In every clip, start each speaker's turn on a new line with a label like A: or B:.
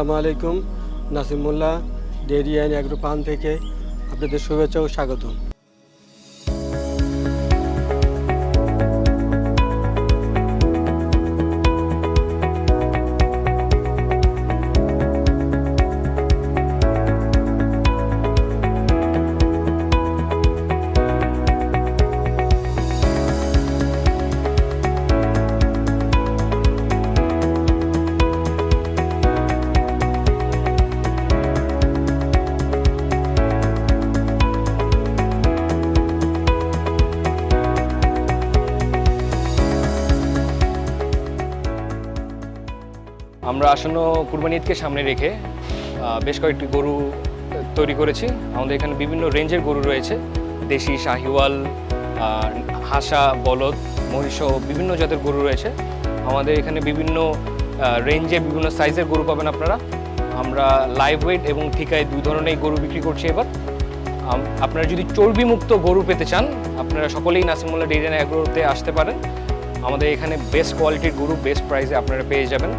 A: আসসালামু আলাইকুম। Nasimullah dairy and agro farm থেকে আপনাদের শুভেচ্ছা ও স্বাগতম।
B: আমরা আসন্ন কুরবানি ঈদকে সামনে রেখে বেশ কয়েকটি গরু তৈরি করেছি। আমাদের এখানে বিভিন্ন রেঞ্জের গরু রয়েছে, দেশি, শাহিওয়াল, হাসা, বলদ, মহিষসহ বিভিন্ন জাতের গরু রয়েছে। আমাদের এখানে বিভিন্ন রেঞ্জে বিভিন্ন সাইজের গরু পাবেন আপনারা। আমরা লাইভ ওয়েট এবং ঠিকায় দুই ধরনের গরু বিক্রি করছি এবার। আপনারা যদি চর্বিমুক্ত গরু পেতে চান, আপনারা সকলেই নাসিমুল্লাহ ডেইরি অ্যান্ড অ্যাগ্রোতে আসতে পারেন। আমাদের এখানে বেস্ট কোয়ালিটির গরু বেস্ট প্রাইসে আপনারা পেয়ে যাবেন।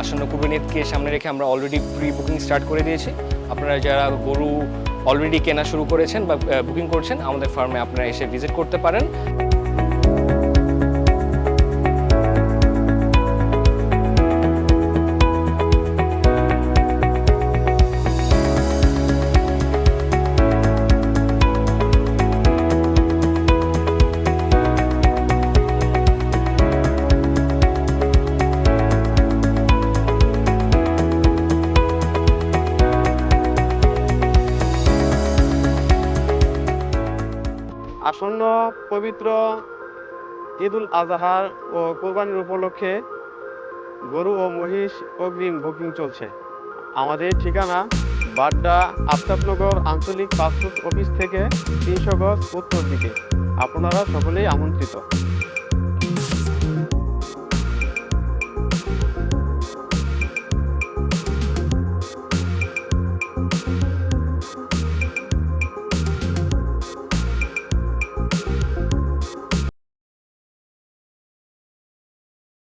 B: আসন্ন কুরবানি ঈদকে সামনে রেখে আমরা অলরেডি প্রি বুকিং স্টার্ট করে দিয়েছি। আপনারা যারা গরু অলরেডি কেনা শুরু করেছেন বা বুকিং করছেন, আমাদের ফার্মে আপনারা এসে ভিজিট করতে পারেন।
C: আসন্ন পবিত্র ঈদুল আজহার ও কোরবানির উপলক্ষে গরু ও মহিষ অগ্রিম বুকিং চলছে। আমাদের ঠিকানা বাড্ডা আফতাবনগর আঞ্চলিক পাসপোর্ট অফিস থেকে 300 গজ উত্তর দিকে। আপনারা সকলেই আমন্ত্রিত।